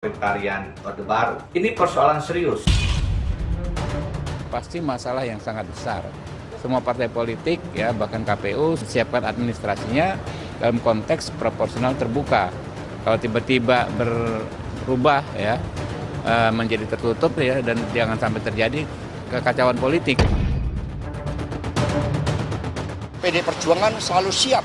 Otoritarian Orde Baru. Ini persoalan serius. Pasti masalah yang sangat besar. Semua partai politik, ya bahkan KPU siapkan administrasinya dalam konteks proporsional terbuka. Kalau tiba-tiba berubah ya menjadi tertutup ya, dan jangan sampai terjadi kekacauan politik. PD Perjuangan selalu siap,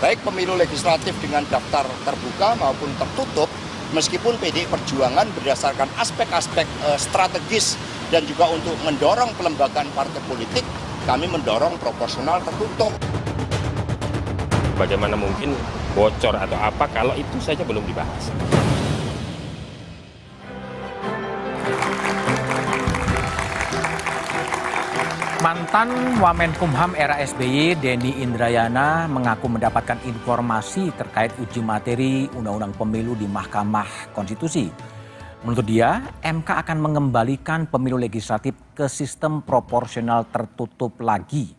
baik pemilu legislatif dengan daftar terbuka maupun tertutup, meskipun PD Perjuangan berdasarkan aspek-aspek strategis dan juga untuk mendorong pelembagaan partai politik, kami mendorong proporsional tertutup. Bagaimana mungkin bocor atau apa kalau itu saja belum dibahas. Mantan Wamenkumham era SBY, Denny Indrayana, mengaku mendapatkan informasi terkait uji materi Undang-Undang Pemilu di Mahkamah Konstitusi. Menurut dia, MK akan mengembalikan pemilu legislatif ke sistem proporsional tertutup lagi.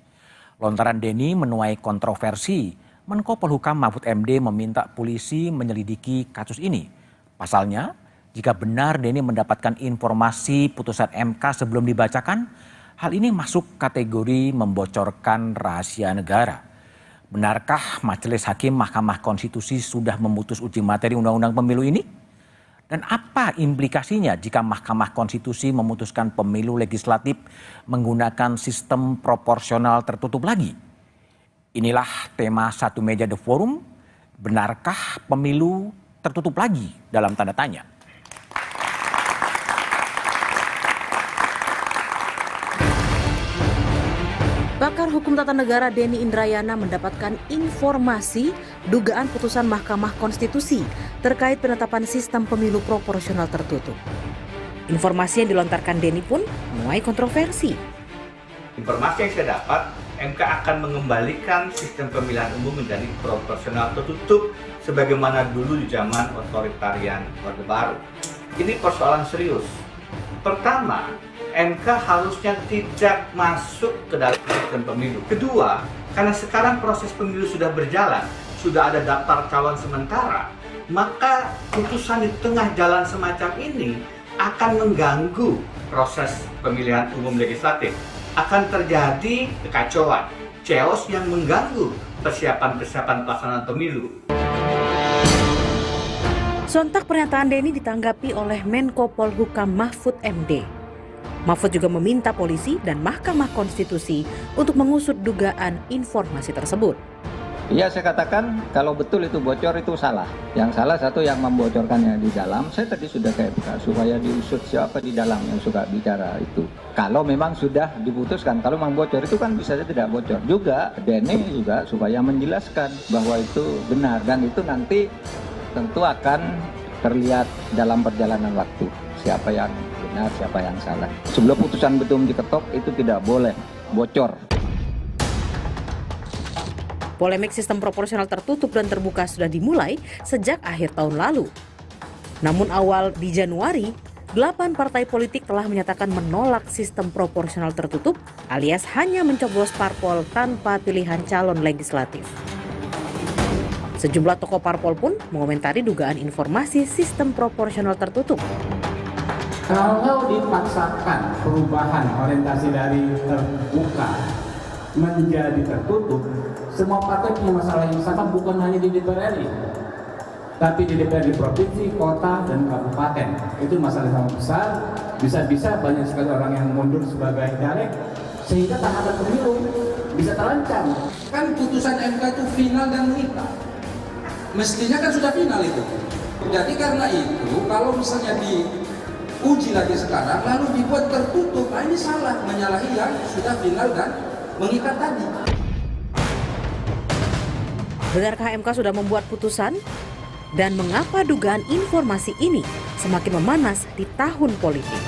Lontaran Denny menuai kontroversi. Menko Polhukam Mahfud MD meminta polisi menyelidiki kasus ini. Pasalnya, jika benar Denny mendapatkan informasi putusan MK sebelum dibacakan, hal ini masuk kategori membocorkan rahasia negara. Benarkah Majelis Hakim Mahkamah Konstitusi sudah memutus uji materi Undang-Undang Pemilu ini? Dan apa implikasinya jika Mahkamah Konstitusi memutuskan pemilu legislatif menggunakan sistem proporsional tertutup lagi? Inilah tema Satu Meja The Forum. Benarkah pemilu tertutup lagi dalam tanda tanya? Pakar Hukum Tata Negara Denny Indrayana mendapatkan informasi dugaan putusan Mahkamah Konstitusi terkait penetapan sistem pemilu proporsional tertutup. Informasi yang dilontarkan Denny pun menuai kontroversi. Informasi yang saya dapat, MK akan mengembalikan sistem pemilihan umum menjadi proporsional tertutup sebagaimana dulu di zaman otoritarian Orde Baru. Ini persoalan serius. Pertama, MK harusnya tidak masuk ke dalam sistem pemilu. Kedua, karena sekarang proses pemilu sudah berjalan, sudah ada daftar calon sementara, maka putusan di tengah jalan semacam ini akan mengganggu proses pemilihan umum legislatif. Akan terjadi kekacauan, chaos yang mengganggu persiapan pelaksanaan pemilu. Sontak pernyataan Denny ditanggapi oleh Menko Polhukam Mahfud MD. Mahfud juga meminta polisi dan Mahkamah Konstitusi untuk mengusut dugaan informasi tersebut. Iya, saya katakan kalau betul itu bocor itu salah. Yang salah satu yang membocorkannya di dalam. Saya tadi sudah supaya diusut siapa di dalam yang suka bicara itu. Kalau memang sudah diputuskan, kalau memang bocor itu kan bisa saja tidak bocor. Juga Denny juga supaya menjelaskan bahwa itu benar dan itu nanti tentu akan terlihat dalam perjalanan waktu siapa yang benar, siapa yang salah. Sebelum putusan betul diketok itu tidak boleh bocor. Polemik sistem proporsional tertutup dan terbuka sudah dimulai sejak akhir tahun lalu. Namun awal di Januari, 8 partai politik telah menyatakan menolak sistem proporsional tertutup alias hanya mencoblos parpol tanpa pilihan calon legislatif. Sejumlah tokoh parpol pun mengomentari dugaan informasi sistem proporsional tertutup. Kalau dipaksakan perubahan orientasi dari terbuka menjadi tertutup, semua partai punya masalah yang sama, bukan hanya di DPR RI, tapi di DPRD provinsi, kota, dan kabupaten. Itu masalah yang sangat besar. Bisa-bisa banyak sekali orang yang mundur sebagai caleg, sehingga tahapan pemilu bisa terancam. Kan putusan MK itu final dan mengikat. Mestinya kan sudah final itu. Jadi karena itu, kalau misalnya diuji lagi sekarang, lalu dibuat tertutup, nah ini salah, menyalahi yang sudah final dan mengikat tadi. Benarkah MK sudah membuat putusan? Dan mengapa dugaan informasi ini semakin memanas di tahun politik?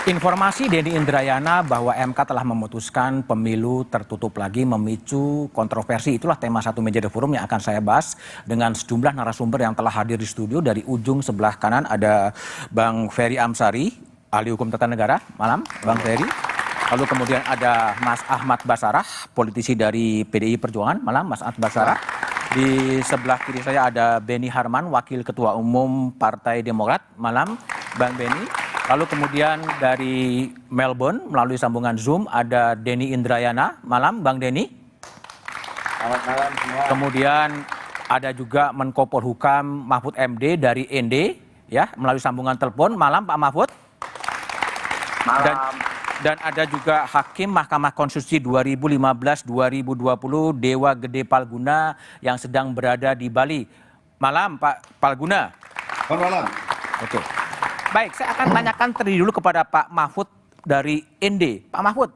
Informasi Denny Indrayana bahwa MK telah memutuskan pemilu tertutup lagi memicu kontroversi. Itulah tema Satu Meja The Forum yang akan saya bahas dengan sejumlah narasumber yang telah hadir di studio. Dari ujung sebelah kanan ada Bang Ferry Amsari, ahli hukum tata negara. Malam, Bang Ferry. Lalu kemudian ada Mas Ahmad Basarah, politisi dari PDI Perjuangan. Malam Mas Ahmad Basarah. Di sebelah kiri saya ada Beni Harman, Wakil Ketua Umum Partai Demokrat. Malam Bang Beni. Lalu kemudian dari Melbourne melalui sambungan Zoom ada Denny Indrayana. Malam Bang Denny. Selamat malam semua. Kemudian ada juga Menko Polhukam Mahfud MD dari ND ya melalui sambungan telepon. Malam Pak Mahfud. Malam. Dan ada juga Hakim Mahkamah Konstitusi 2015-2020 Dewa Gede Palguna yang sedang berada di Bali. Malam Pak Palguna. Selamat malam. Oke. Baik, saya akan tanyakan terlebih dulu kepada Pak Mahfud dari ND. Pak Mahfud,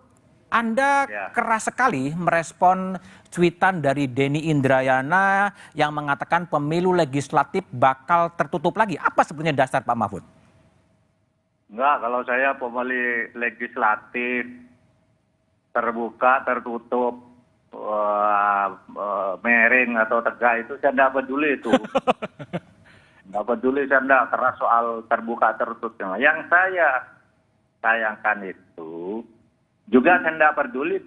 Anda keras sekali merespon cuitan dari Denny Indrayana yang mengatakan pemilu legislatif bakal tertutup lagi. Apa sebenarnya dasar Pak Mahfud? Enggak, kalau saya pemilih legislatif terbuka, tertutup, miring atau tegak itu saya tidak peduli itu. Tidak peduli, saya tidak keras soal terbuka, tertutup. Yang saya sayangkan itu, juga saya tidak peduli,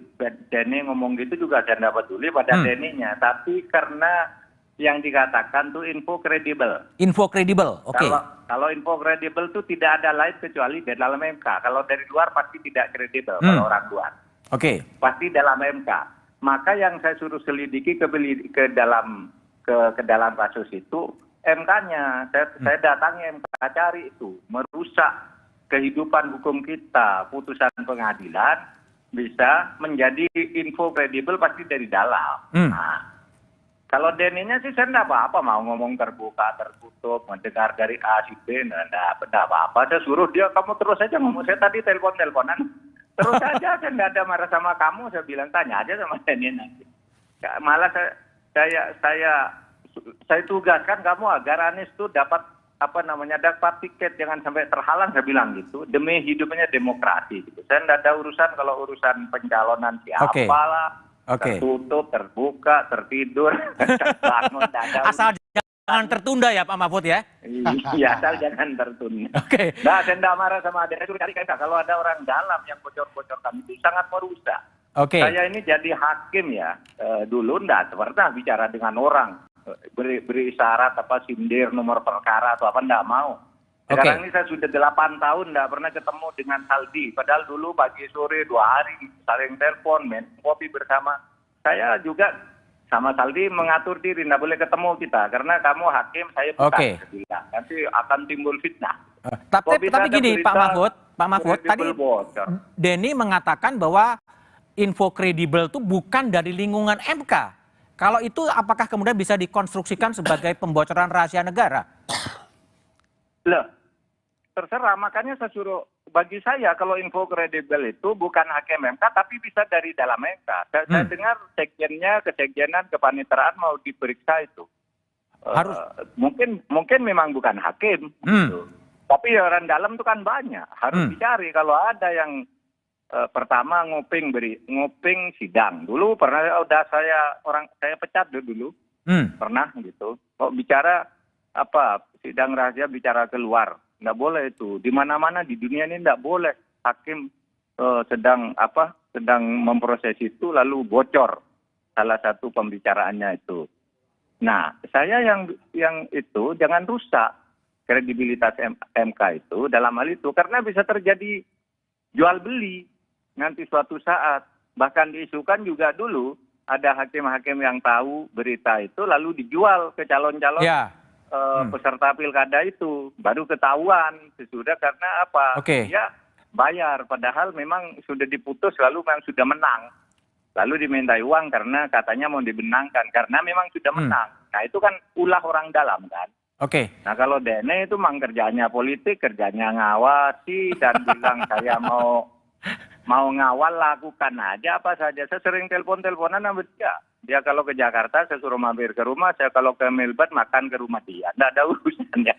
Denny ngomong gitu juga saya tidak peduli pada Denny-nya. Tapi karena yang dikatakan tuh info kredibel. Info kredibel, oke. Kalau info kredibel itu tidak ada lain kecuali di dalam MK. Kalau dari luar pasti tidak kredibel kalau orang luar. Oke. Pasti dalam MK. Maka yang saya suruh selidiki ke dalam kasus itu MK-nya. Saya datangi MK, cari itu merusak kehidupan hukum kita. Putusan pengadilan bisa menjadi info kredibel pasti dari dalam. Nah, kalau Denny-nya sih saya enggak apa-apa, mau ngomong terbuka, tertutup, mendengar dari A, si B, enggak apa-apa. Saya suruh dia, kamu terus aja ngomong. Saya tadi telepon-teleponan, terus aja, saya enggak ada marah sama kamu. Saya bilang, tanya aja sama Denny nanti. Malah saya tugaskan kamu agar Anies tuh dapat dapat tiket, jangan sampai terhalang, saya bilang gitu. Demi hidupnya demokrasi. Gitu. Saya enggak ada urusan kalau urusan pencalonan siapa lah. Tertutup, terbuka, tertidur, bangun, asal jangan tertunda ya Pak Mahfud ya? Iya, asal jangan tertunda. Oke. Nah, saya tidak marah sama ada. Kalau ada orang dalam yang bocor-bocorkan itu sangat merusak. Oke. Saya ini jadi hakim ya, dulu tidak pernah bicara dengan orang, beri isyarat sindir nomor perkara atau apa, tidak mau. Sekarang ini saya sudah 8 tahun tidak pernah ketemu dengan Saldi. Padahal dulu pagi sore 2 hari saling telepon, main kopi bersama. Saya juga sama Saldi mengatur diri, tidak boleh ketemu kita. Karena kamu hakim, saya bukan. Nanti akan timbul fitnah. Tapi gini Pak Mahfud, tadi Denny mengatakan bahwa info kredibel itu bukan dari lingkungan MK. Kalau itu apakah kemudian bisa dikonstruksikan sebagai pembocoran rahasia negara? Loh. Terserah, makanya saya suruh, bagi saya kalau info kredibel itu bukan hakim MK tapi bisa dari dalam MK. Saya dengar sekjennya, kesekjenan, kepaniteraan mau diperiksa itu. Harus mungkin memang bukan hakim. Gitu. Tapi orang dalam itu kan banyak. Harus dicari kalau ada yang pertama nguping sidang. Dulu pernah saya pecat dulu. Pernah gitu. Kok bicara sidang rahasia bicara keluar. Nggak boleh itu. Di mana-mana di dunia ini nggak boleh hakim sedang memproses itu lalu bocor salah satu pembicaraannya itu. Nah, saya yang itu jangan rusak kredibilitas MK itu dalam hal itu karena bisa terjadi jual beli nanti suatu saat. Bahkan diisukan juga dulu ada hakim-hakim yang tahu berita itu lalu dijual ke calon-calon. Peserta pilkada itu baru ketahuan sesudah karena dia bayar padahal memang sudah diputus lalu memang sudah menang lalu dimintai uang karena katanya mau dibenangkan karena memang sudah menang. Nah itu kan ulah orang dalam kan. Nah kalau Denny itu memang kerjanya politik, kerjanya ngawasi dan bilang saya mau ngawal lakukan aja apa saja. Saya sering telepon-teleponan sama dia. Dia kalau ke Jakarta, saya suruh mampir ke rumah. Saya kalau ke Melbourne, makan ke rumah dia. Tidak ada urusannya.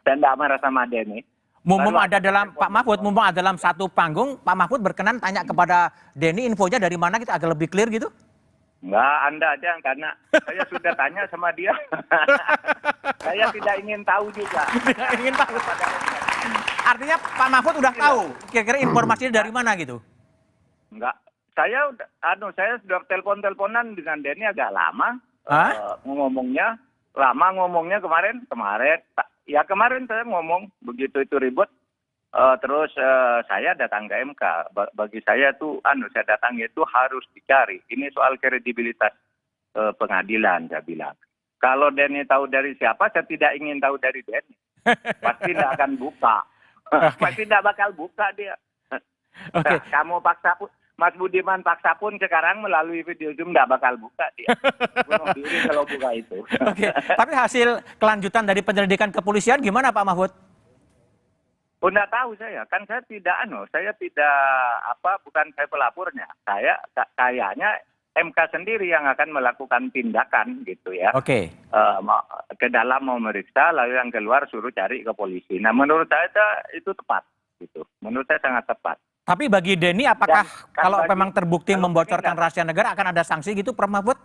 Dan tidak marah sama Denny. Mumpung ada dalam, Pak Mahfud, mumpung ada dalam satu panggung, Pak Mahfud berkenan tanya kepada Denny infonya dari mana kita agak lebih clear gitu? Enggak, Anda aja, karena saya sudah tanya sama dia. Saya tidak ingin tahu juga. Tidak ingin tahu. Artinya Pak Mahfud udah tahu kira-kira informasinya dari mana gitu? Enggak. Saya sudah telepon-teleponan dengan Denny agak lama. Ngomongnya kemarin. Ya kemarin saya ngomong begitu itu ribut. Terus saya datang ke MK. Bagi saya tuh saya datang itu harus dicari. Ini soal kredibilitas pengadilan, saya bilang. Kalau Denny tahu dari siapa, saya tidak ingin tahu dari Denny. Pasti tidak akan buka. Pasti tidak bakal buka dia. Nah, kamu paksa pun, Mas Budiman paksa pun sekarang melalui video Zoom tidak bakal buka dia. Bunuh diri kalau buka itu. Tapi hasil kelanjutan dari penyelidikan kepolisian gimana Pak Mahfud? Oh, enggak tahu saya. Kan saya tidak bukan saya pelapornya. Saya kayaknya MK sendiri yang akan melakukan tindakan gitu ya. Ke dalam mau meriksa, lalu yang keluar suruh cari ke polisi. Nah, menurut saya itu tepat gitu. Menurut saya sangat tepat. Tapi bagi Denny apakah kalau memang terbukti membocorkan rahasia negara akan ada sanksi gitu Prof Mahfud?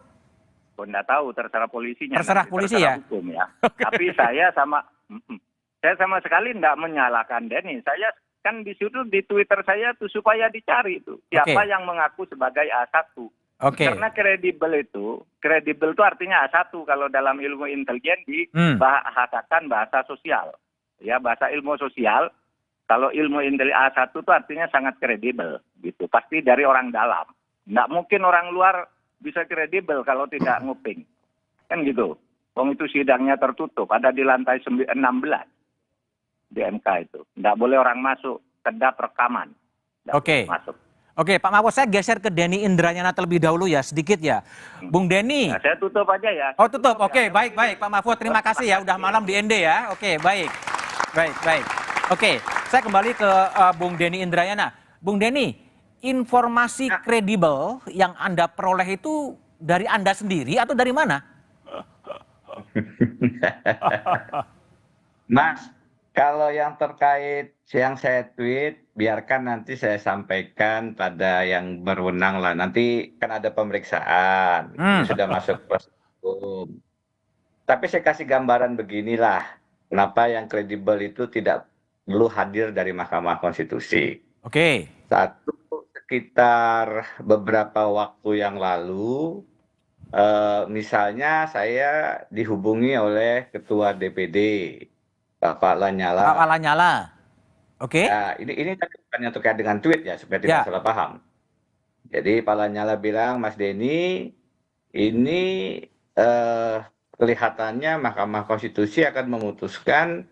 Oh, enggak tahu, terserah polisinya. Terserah polisi ya? Hukum ya. Tapi saya sama sekali tidak menyalahkan Denny. Saya kan di situ di Twitter saya tuh supaya dicari itu siapa yang mengaku sebagai A1. Karena kredibel itu artinya A1 kalau dalam ilmu intelijen dibahasakan bahasa sosial. Ya, bahasa ilmu sosial. Kalau ilmu A1 itu artinya sangat kredibel gitu. Pasti dari orang dalam. Nggak mungkin orang luar bisa kredibel kalau tidak nguping. Kan gitu. Wong itu sidangnya tertutup, ada di lantai 16 di MK itu. Nggak boleh orang masuk, kedap rekaman. Masuk. Oke, Pak Mahfud, saya geser ke Denny Indrayana terlebih dahulu ya, sedikit ya. Bung Denny. Nah, saya tutup aja ya. Oh, tutup. Oke, baik. Pak Mahfud, terima kasih ya. Udah malam di ND ya. Oke, baik. Oke, saya kembali ke Bung Denny Indrayana. Bung Denny, informasi kredibel yang Anda peroleh itu dari Anda sendiri atau dari mana? Mas, kalau yang terkait yang saya tweet, biarkan nanti saya sampaikan pada yang berwenang lah. Nanti kan ada pemeriksaan, sudah masuk proses hukum. Tapi saya kasih gambaran beginilah, kenapa yang kredibel itu tidak perlu hadir dari Mahkamah Konstitusi. Satu, sekitar beberapa waktu yang lalu, misalnya saya dihubungi oleh Ketua DPD, Pak Lanyala. Ya, ini bukannya terkait dengan tweet ya, supaya tidak salah paham. Jadi Pak Lanyala bilang, Mas Denny, ini kelihatannya Mahkamah Konstitusi akan memutuskan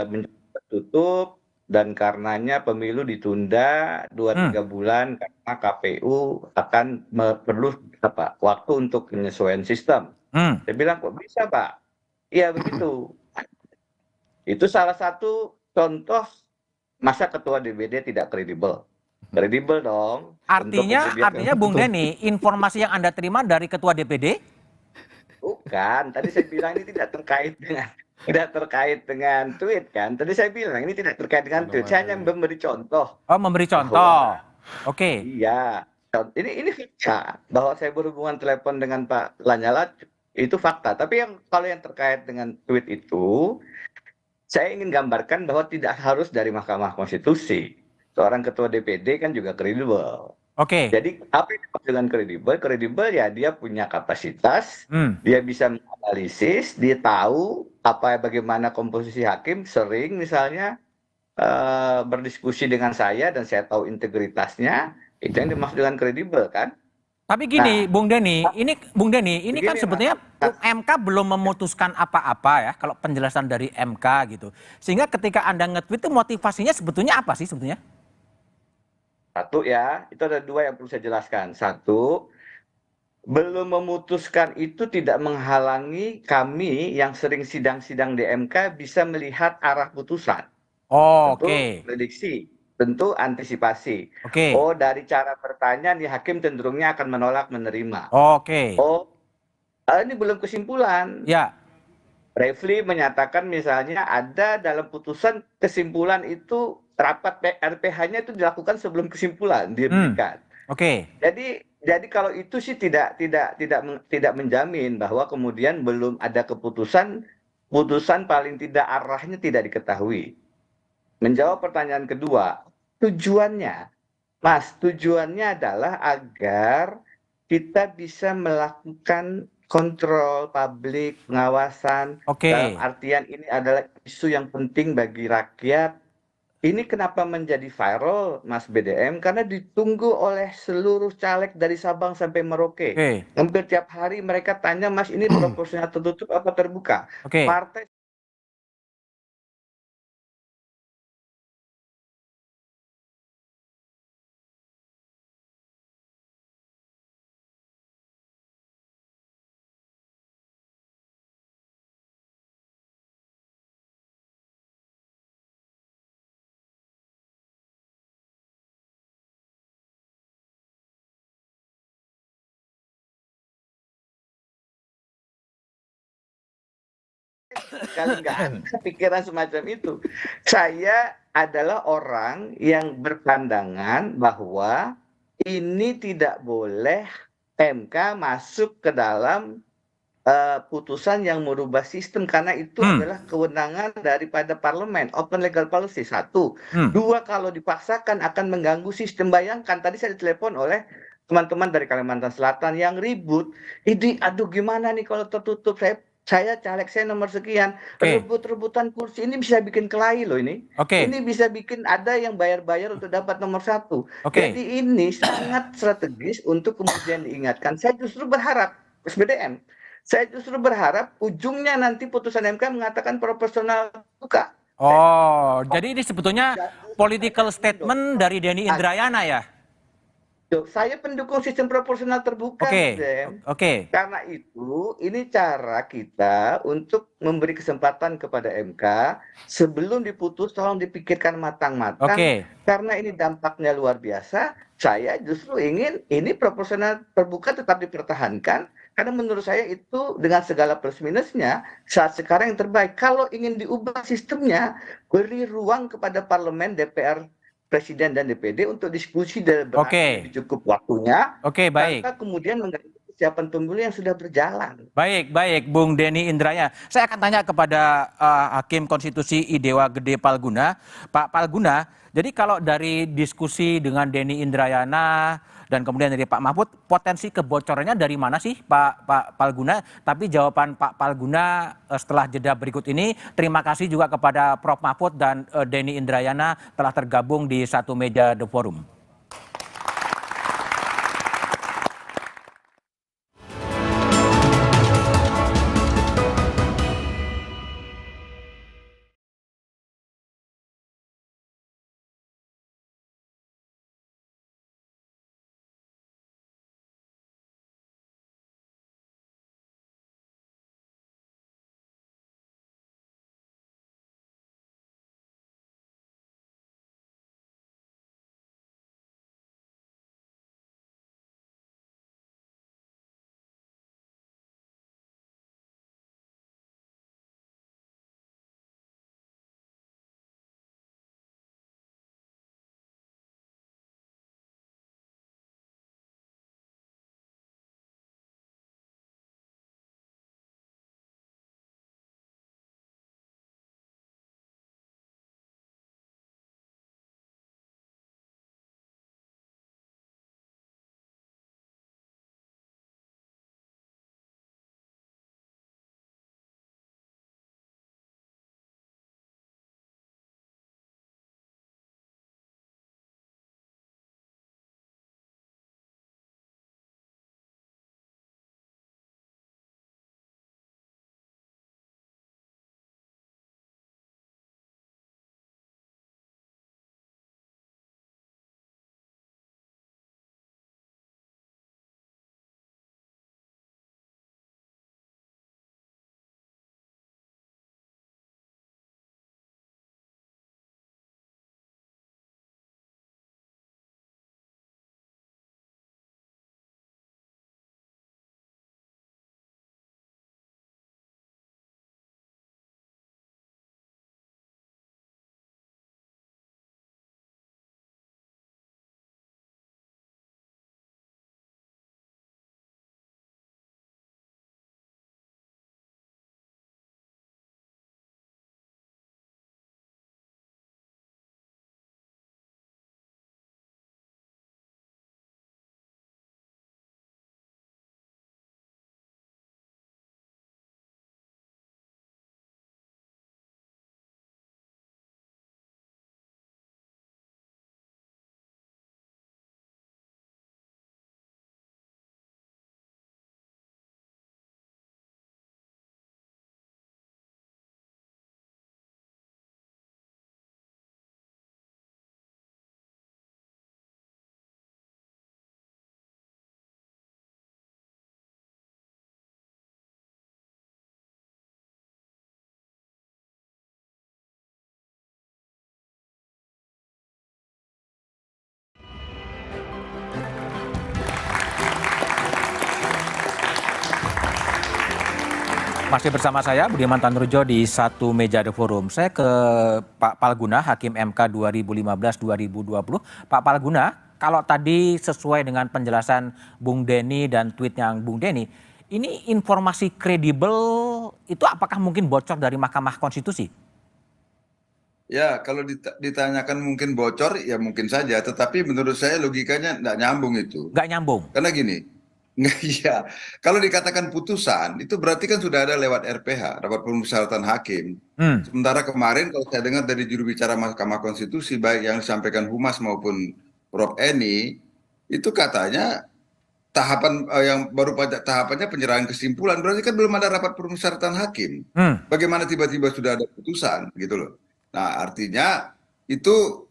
menjadi tertutup dan karenanya pemilu ditunda 2-3 bulan karena KPU akan perlu waktu untuk penyesuaian sistem. Saya bilang, kok bisa Pak? Iya begitu. Itu salah satu contoh masa Ketua DPD tidak kredibel. Kredibel dong. Artinya Bung Denny, informasi yang Anda terima dari Ketua DPD? Bukan, tadi saya bilang ini tidak terkait dengan tweet kan. Tadi saya bilang ini tidak terkait dengan tweet, saya hanya memberi contoh. Oh, memberi contoh. Iya. Ini fakta bahwa saya berhubungan telepon dengan Pak Lanyala itu fakta. Tapi kalau yang terkait dengan tweet itu, saya ingin gambarkan bahwa tidak harus dari Mahkamah Konstitusi. Seorang Ketua DPD kan juga kredibel. Jadi apa yang dimaksud dengan kredibel? Kredibel ya dia punya kapasitas, dia bisa menganalisis, dia tahu bagaimana komposisi hakim, sering misalnya berdiskusi dengan saya dan saya tahu integritasnya, itu yang dimaksud dengan kredibel kan? Tapi gini, Bung Denny, ini kan sebetulnya MK belum memutuskan apa-apa ya, kalau penjelasan dari MK gitu. Sehingga ketika Anda nge-tweet itu motivasinya sebetulnya apa sih sebetulnya? Satu ya, itu ada dua yang perlu saya jelaskan. Satu, belum memutuskan itu tidak menghalangi kami yang sering sidang-sidang di MK bisa melihat arah putusan. Tentu prediksi, tentu antisipasi. Oh, dari cara bertanya nih hakim cenderungnya akan menolak menerima. Ini belum kesimpulan. Refli menyatakan misalnya ada dalam putusan kesimpulan itu rapat RPH-nya itu dilakukan sebelum kesimpulan diberikan. Jadi kalau itu sih tidak menjamin bahwa kemudian belum ada putusan paling tidak arahnya tidak diketahui. Menjawab pertanyaan kedua, tujuannya Mas, tujuannya adalah agar kita bisa melakukan kontrol publik, pengawasan, dalam Oke. artian ini adalah isu yang penting bagi rakyat. Ini kenapa menjadi viral, Mas BDM? Karena ditunggu oleh seluruh caleg dari Sabang sampai Merauke. Oke. Hampir tiap hari mereka tanya, Mas, ini proporsional tertutup apa terbuka? Oke. Partai sekali nggak ada pikiran semacam itu. Saya adalah orang yang berpandangan bahwa ini tidak boleh MK masuk ke dalam putusan yang merubah sistem karena itu adalah kewenangan daripada parlemen, open legal policy, satu. Dua, kalau dipaksakan akan mengganggu sistem. Bayangkan tadi saya ditelepon oleh teman-teman dari Kalimantan Selatan yang ribut, ini aduh gimana nih kalau tertutup, saya caleg saya nomor sekian, rebut-rebutan kursi ini bisa bikin kelahi loh ini. Ini bisa bikin ada yang bayar-bayar untuk dapat nomor satu. Jadi ini sangat strategis untuk kemudian diingatkan. Saya justru berharap, SBDM, saya justru berharap ujungnya nanti putusan MK mengatakan proporsional buka. Oh, jadi ini sebetulnya political statement dari Denny Indrayana ya? Saya pendukung sistem proporsional terbuka, Mas Dem. Karena itu, ini cara kita untuk memberi kesempatan kepada MK sebelum diputus, tolong dipikirkan matang-matang. Karena ini dampaknya luar biasa, saya justru ingin ini proporsional terbuka tetap dipertahankan. Karena menurut saya itu dengan segala plus minusnya, saat sekarang yang terbaik. Kalau ingin diubah sistemnya, beri ruang kepada parlemen, DPR, Presiden dan DPD untuk diskusi dan lebih cukup waktunya, tanpa kemudian mengganggu persiapan pemilu yang sudah berjalan. Baik, Bung Denny Indrayana. Saya akan tanya kepada Hakim Konstitusi Idewa Gede Palguna. Pak Palguna, jadi kalau dari diskusi dengan Denny Indrayana dan kemudian dari Pak Mahfud, potensi kebocorannya dari mana sih Pak Palguna? Tapi jawaban Pak Palguna setelah jeda berikut ini. Terima kasih juga kepada Prof Mahfud dan Denny Indrayana telah tergabung di satu meja The Forum. Masih bersama saya Budiman Tanrujo di Satu Meja The Forum. Saya ke Pak Palguna, Hakim MK 2015-2020. Pak Palguna, kalau tadi sesuai dengan penjelasan Bung Denny dan tweetnya Bung Denny, ini informasi kredibel itu apakah mungkin bocor dari Mahkamah Konstitusi? Ya, kalau ditanyakan mungkin bocor, ya mungkin saja. Tetapi menurut saya logikanya nggak nyambung itu. Nggak nyambung? Karena gini, iya, kalau dikatakan putusan, itu berarti kan sudah ada lewat RPH, rapat permusyawaratan hakim. Sementara kemarin kalau saya dengar dari juru bicara Mahkamah Konstitusi, baik yang disampaikan Humas maupun Prof. Eni, itu katanya tahapan yang baru pada tahapannya penyerahan kesimpulan, berarti kan belum ada rapat permusyawaratan hakim. Bagaimana tiba-tiba sudah ada putusan, gitu loh. Nah, artinya itu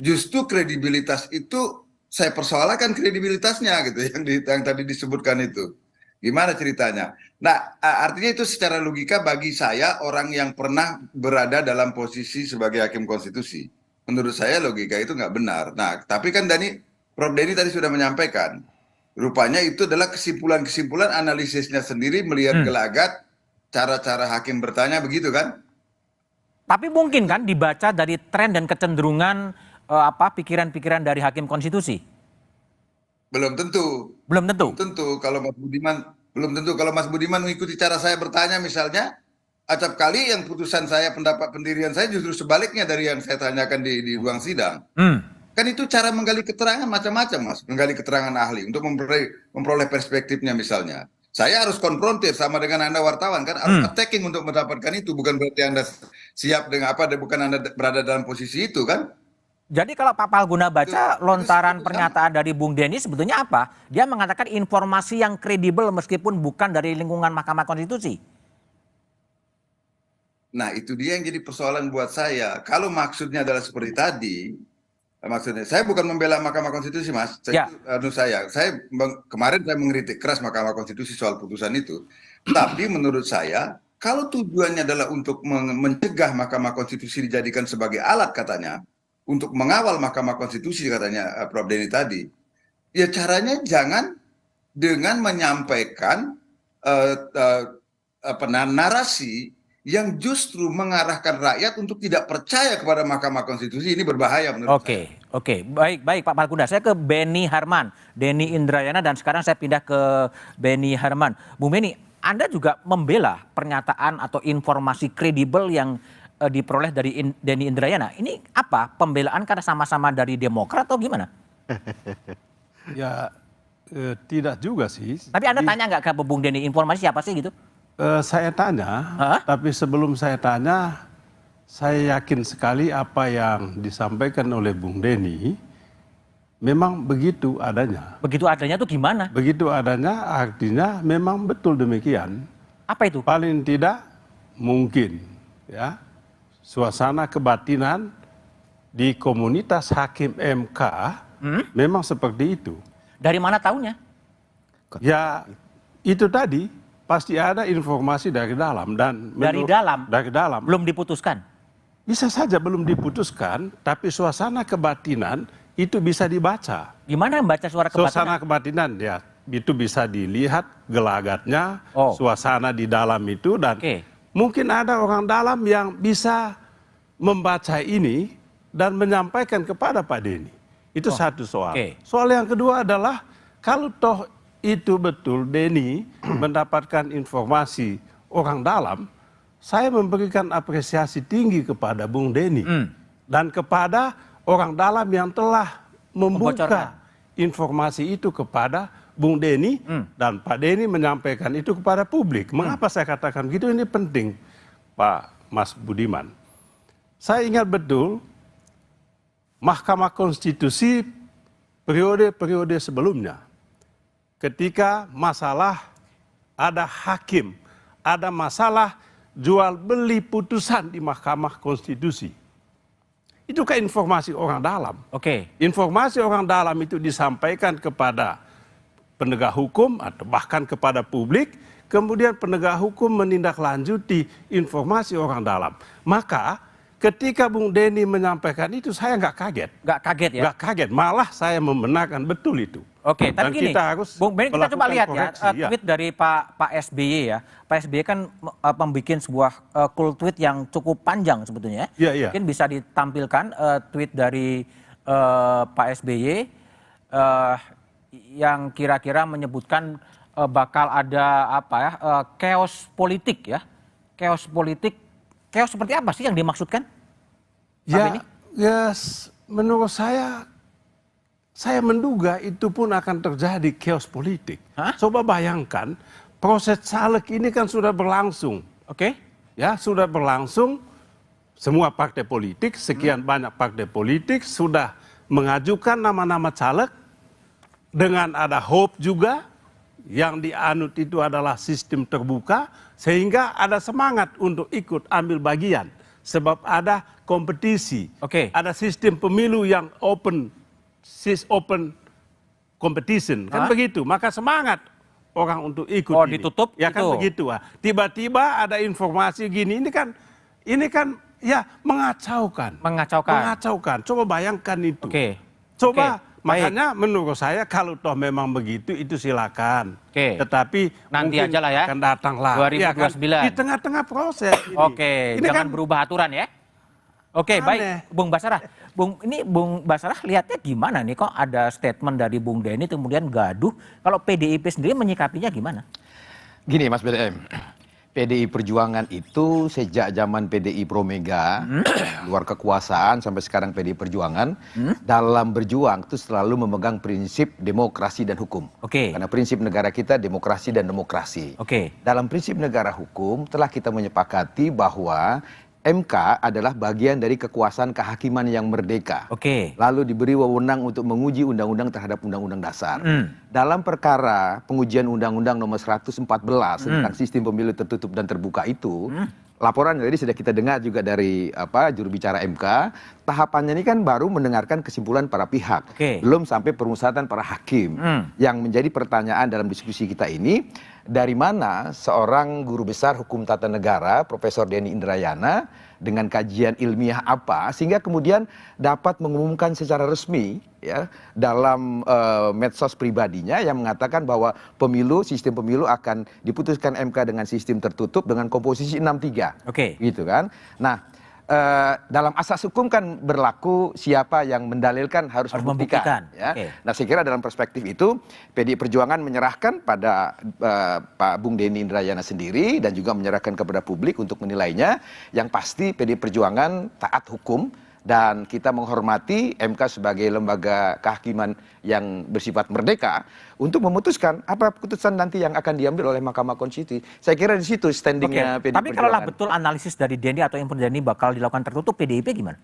justru kredibilitas itu saya persoalkan kredibilitasnya gitu yang tadi disebutkan itu. Gimana ceritanya? Nah, artinya itu secara logika bagi saya orang yang pernah berada dalam posisi sebagai hakim konstitusi. Menurut saya logika itu nggak benar. Nah, tapi kan Prof. Denny tadi sudah menyampaikan. Rupanya itu adalah kesimpulan-kesimpulan analisisnya sendiri melihat gelagat cara-cara hakim bertanya begitu kan? Tapi mungkin kan dibaca dari tren dan kecenderungan pikiran-pikiran dari hakim konstitusi? Belum tentu. Belum tentu. Belum tentu kalau Mas Budiman belum tentu kalau Mas Budiman mengikuti cara saya bertanya misalnya, acap kali yang putusan saya pendapat pendirian saya justru sebaliknya dari yang saya tanyakan di ruang sidang. Kan itu cara menggali keterangan macam-macam, Mas, menggali keterangan ahli untuk memperoleh perspektifnya misalnya. Saya harus konfrontir sama dengan Anda wartawan kan, harus attacking untuk mendapatkan itu, bukan berarti Anda siap dengan bukan Anda berada dalam posisi itu kan. Jadi kalau Pak Palguna baca lontaran pernyataan dari Bung Denny sebetulnya apa? Dia mengatakan informasi yang kredibel meskipun bukan dari lingkungan Mahkamah Konstitusi. Nah, itu dia yang jadi persoalan buat saya. Kalau maksudnya adalah seperti tadi, maksudnya saya bukan membela Mahkamah Konstitusi, Mas. Kemarin saya mengkritik keras Mahkamah Konstitusi soal putusan itu. Tapi menurut saya, kalau tujuannya adalah untuk mencegah Mahkamah Konstitusi dijadikan sebagai alat katanya, untuk mengawal Mahkamah Konstitusi katanya Prof. Denny tadi, ya caranya jangan dengan menyampaikan narasi yang justru mengarahkan rakyat untuk tidak percaya kepada Mahkamah Konstitusi. Ini berbahaya menurut saya. Oke, baik Pak Palguna. Saya ke Beni Harman, Denny Indrayana, dan sekarang saya pindah ke Beni Harman. Bung Beni, Anda juga membela pernyataan atau informasi kredibel yang diperoleh dari Denny Indrayana. Ini apa? Pembelaan karena sama-sama dari Demokrat atau gimana? Ya tidak juga sih. Tapi Anda tanya nggak ke Bung Denny, informasi siapa sih gitu? Saya tanya, tapi sebelum saya tanya, saya yakin sekali apa yang disampaikan oleh Bung Denny memang begitu adanya. Begitu adanya tuh gimana? Begitu adanya artinya memang betul demikian. Apa itu? Paling tidak mungkin ya. Suasana kebatinan di komunitas hakim MK memang seperti itu. Dari mana tahunya? Ya itu tadi pasti ada informasi dari dalam dan dari dalam belum diputuskan. Bisa saja belum diputuskan, tapi suasana kebatinan itu bisa dibaca. Gimana membaca suara kebatinan? Suasana kebatinan ya itu bisa dilihat gelagatnya, suasana di dalam itu dan mungkin ada orang dalam yang bisa membaca ini dan menyampaikan kepada Pak Denny. Itu satu soal. Soal yang kedua adalah kalau toh itu betul Denny mendapatkan informasi orang dalam, saya memberikan apresiasi tinggi kepada Bung Denny dan kepada orang dalam yang telah membuka informasi itu kepada Bung Denny dan Pak Denny menyampaikan itu kepada publik. Mengapa saya katakan begitu? Ini penting, Pak Mas Budiman. Saya ingat betul Mahkamah Konstitusi periode-periode sebelumnya, ketika masalah ada hakim, ada masalah jual beli putusan di Mahkamah Konstitusi. Itu kan informasi orang dalam. Informasi orang dalam itu disampaikan kepada penegak hukum atau bahkan kepada publik, kemudian penegak hukum menindaklanjuti informasi orang dalam. Maka ketika Bung Denny menyampaikan itu saya nggak kaget. Nggak kaget ya? Nggak kaget, malah saya membenarkan betul itu. Oke, Dan tapi gini, kita harus Bung Benny, kita coba melakukan lihat koreksi, ya, tweet dari Pak SBY ya. Pak SBY kan membuat sebuah cool tweet yang cukup panjang sebetulnya. Iya, iya. Mungkin bisa ditampilkan tweet dari Pak SBY yang kira-kira menyebutkan bakal ada apa ya, chaos politik ya. Chaos politik, chaos seperti apa sih yang dimaksudkan? Menurut saya menduga itu pun akan terjadi chaos politik. Coba bayangkan, proses caleg ini kan sudah berlangsung. Oke. Ya, sudah berlangsung, semua partai politik, sekian banyak partai politik sudah mengajukan nama-nama caleg, dengan ada hope juga, yang dianut itu adalah sistem terbuka, sehingga ada semangat untuk ikut ambil bagian. Sebab ada kompetisi, ada sistem pemilu yang open competition, kan begitu. Maka semangat orang untuk ikut. Oh, ini. ditutup Ya kan itu. begitu. Tiba-tiba ada informasi gini, ini kan ya mengacaukan. Mengacaukan. Coba bayangkan itu. Coba makanya menurut saya kalau toh memang begitu itu silakan. Tetapi nanti mungkin aja lah ya. akan datanglah 2029. Ya kan? Di tengah-tengah proses. Oke, Ini jangan kan berubah aturan ya. Oke, baik, Bung Basarah. Bung Basarah lihatnya gimana nih, kok ada statement dari Bung Denny kemudian gaduh. Kalau PDIP sendiri menyikapinya gimana? Gini Mas BDM, PDI Perjuangan itu sejak zaman PDI Pro Mega, luar kekuasaan sampai sekarang PDI Perjuangan, dalam berjuang itu selalu memegang prinsip demokrasi dan hukum. Karena prinsip negara kita demokrasi dan demokrasi. Dalam prinsip negara hukum telah kita menyepakati bahwa MK adalah bagian dari kekuasaan kehakiman yang merdeka. Lalu diberi wewenang untuk menguji undang-undang terhadap undang-undang dasar. Dalam perkara pengujian undang-undang nomor 114 tentang sistem pemilu tertutup dan terbuka itu, laporan tadi sudah kita dengar juga dari juru bicara MK, tahapannya ini kan baru mendengarkan kesimpulan para pihak. Belum sampai permusyawaratan para hakim. Yang menjadi pertanyaan dalam diskusi kita ini, dari mana seorang guru besar hukum tata negara, Profesor Denny Indrayana, dengan kajian ilmiah apa, sehingga kemudian dapat mengumumkan secara resmi ya dalam medsos pribadinya yang mengatakan bahwa sistem pemilu akan diputuskan MK dengan sistem tertutup dengan komposisi 6-3. Gitu kan. Nah, dalam asas hukum kan berlaku siapa yang mendalilkan harus membuktikan. Ya. Nah, saya kira dalam perspektif itu PDI Perjuangan menyerahkan pada Pak Bung Denny Indrayana sendiri dan juga menyerahkan kepada publik untuk menilainya. Yang pasti PDI Perjuangan taat hukum dan kita menghormati MK sebagai lembaga kehakiman yang bersifat merdeka untuk memutuskan apa keputusan nanti yang akan diambil oleh Mahkamah Konstitusi. Saya kira di situ standingnya PDI Perjuangan. Tapi kalau betul analisis dari Denny atau input Denny bakal dilakukan tertutup, PDIP gimana?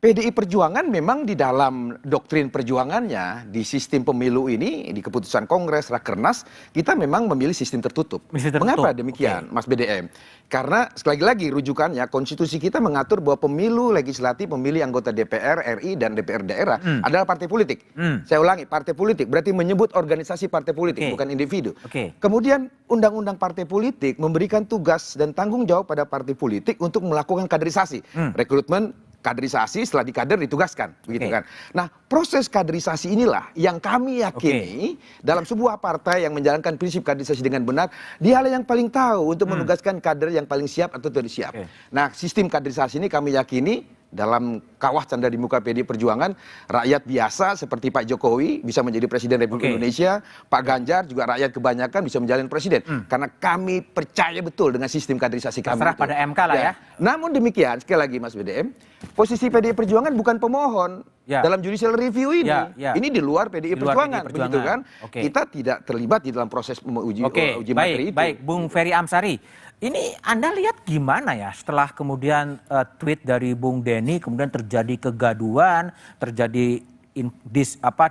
PDI Perjuangan memang di dalam doktrin perjuangannya di sistem pemilu ini, di keputusan Kongres, Rakernas, kita memang memilih sistem tertutup. Mengapa demikian, Mas BDM? Karena sekali lagi rujukannya, konstitusi kita mengatur bahwa pemilu legislatif, memilih anggota DPR, RI, dan DPR daerah adalah partai politik. Saya ulangi, partai politik berarti menyebut organisasi partai politik, bukan individu. Kemudian undang-undang partai politik memberikan tugas dan tanggung jawab pada partai politik untuk melakukan kaderisasi, rekrutmen, kaderisasi, setelah dikader ditugaskan, begitu kan. Nah, proses kaderisasi inilah yang kami yakini dalam sebuah partai yang menjalankan prinsip kaderisasi dengan benar, dialah yang paling tahu untuk menugaskan kader yang paling siap atau tidak siap. Nah, sistem kaderisasi ini kami yakini dalam kawah canda di muka PDI Perjuangan, rakyat biasa seperti Pak Jokowi bisa menjadi Presiden Republik Indonesia, Pak Ganjar juga rakyat kebanyakan bisa menjadi Presiden. Karena kami percaya betul dengan sistem kaderisasi kami. Terserah pada MK lah ya. Namun demikian, sekali lagi Mas BDM, posisi PDI Perjuangan bukan pemohon dalam judicial review ini. Ini di luar PDI Perjuangan, begitu kan? Kita tidak terlibat di dalam proses uji materi itu. Baik, Bung Ferry Amsari. Ini Anda lihat gimana ya setelah kemudian tweet dari Bung Denny kemudian terjadi kegaduhan, terjadi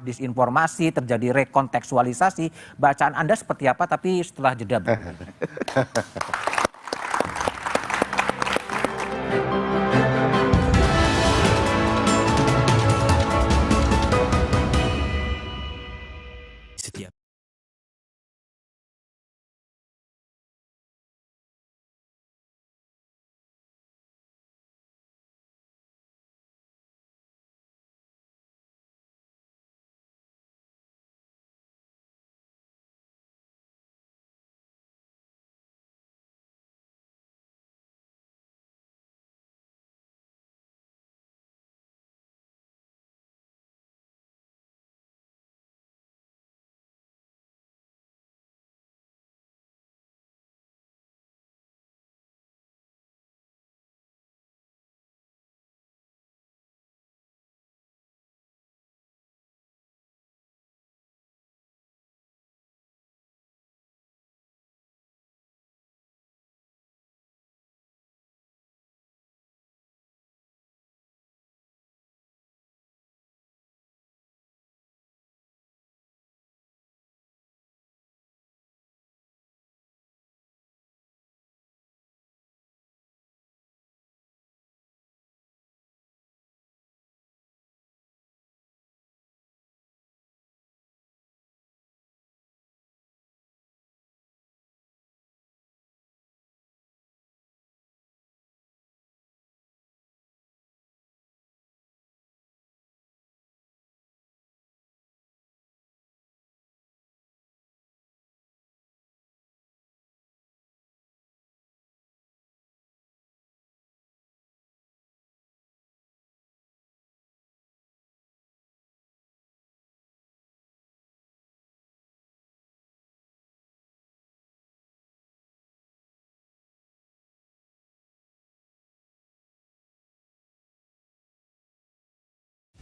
disinformasi, terjadi rekontekstualisasi. Bacaan Anda seperti apa tapi setelah jeda?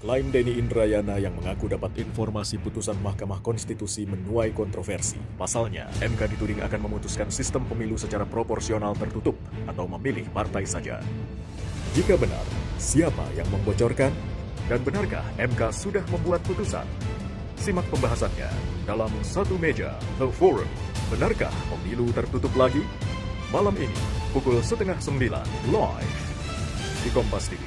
Klaim Denny Indrayana yang mengaku dapat informasi putusan Mahkamah Konstitusi menuai kontroversi. Pasalnya, MK dituding akan memutuskan sistem pemilu secara proporsional tertutup atau memilih partai saja. Jika benar, siapa yang membocorkan? Dan benarkah MK sudah membuat putusan? Simak pembahasannya dalam Satu Meja, The Forum. Benarkah pemilu tertutup lagi? Malam ini, pukul 8:30 live di Kompas TV.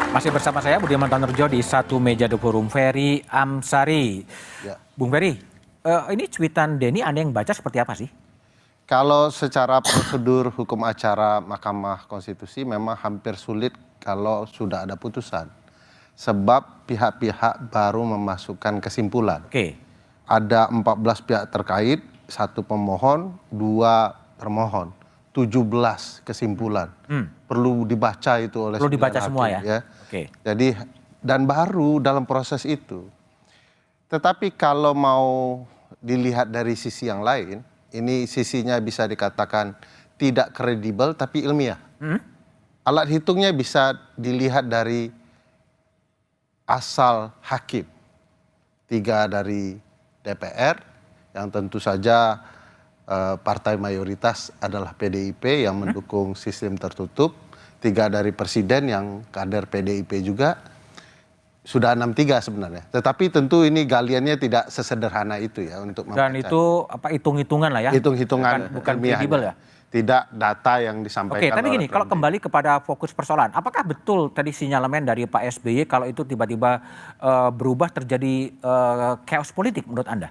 Masih bersama saya Budiman Tanerjo di Satu Meja The Forum. Ferry Amsari. Ya. Bung Ferry, ini cuitan Denny Anda yang baca seperti apa sih? Kalau secara prosedur hukum acara Mahkamah Konstitusi memang hampir sulit kalau sudah ada putusan. Sebab pihak-pihak baru memasukkan kesimpulan. Oke. Ada 14 pihak terkait, 1 pemohon, 2 termohon. 17 kesimpulan. Perlu dibaca itu oleh perlu dibaca hakim, semua ya. Oke. Jadi dan baru dalam proses itu. Tetapi kalau mau dilihat dari sisi yang lain, ini sisinya bisa dikatakan tidak kredibel tapi ilmiah. Alat hitungnya bisa dilihat dari asal hakim. 3 dari DPR yang tentu saja partai mayoritas adalah PDIP yang mendukung sistem tertutup, 3 dari presiden yang kader PDIP juga, sudah 6-3 sebenarnya. Tetapi tentu ini galiannya tidak sesederhana itu ya untuk membaca. Dan itu apa hitung-hitungan lah ya? Hitung-hitungan bukan kredibel ya? Tidak data yang disampaikan. Oke, tapi gini, kalau kembali kepada fokus persoalan, apakah betul tadi sinyalemen dari Pak SBY kalau itu tiba-tiba berubah terjadi chaos politik menurut Anda?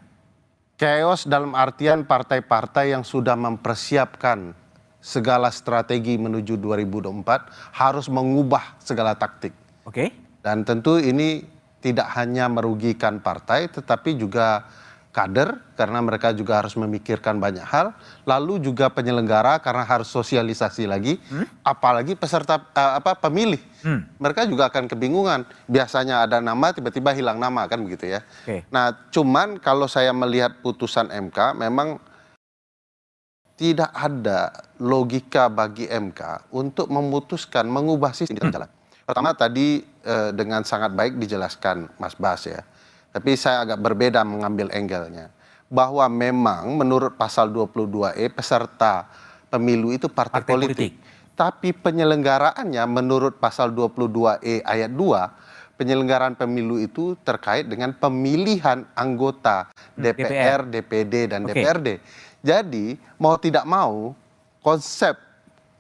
Chaos dalam artian partai-partai yang sudah mempersiapkan segala strategi menuju 2024 harus mengubah segala taktik. Oke. Dan tentu ini tidak hanya merugikan partai tetapi juga kader karena mereka juga harus memikirkan banyak hal, lalu juga penyelenggara karena harus sosialisasi lagi, apalagi peserta pemilih. Mereka juga akan kebingungan. Biasanya ada nama tiba-tiba hilang nama kan begitu ya. Nah, cuman kalau saya melihat putusan MK memang tidak ada logika bagi MK untuk memutuskan mengubah sistem di jalan. Pertama tadi dengan sangat baik dijelaskan Mas Bas ya. Tapi saya agak berbeda mengambil angle-nya. Bahwa memang menurut pasal 22E peserta pemilu itu partai politik. Tapi penyelenggaraannya menurut pasal 22E ayat 2, penyelenggaraan pemilu itu terkait dengan pemilihan anggota DPR, DPD, dan DPRD. Jadi mau tidak mau konsep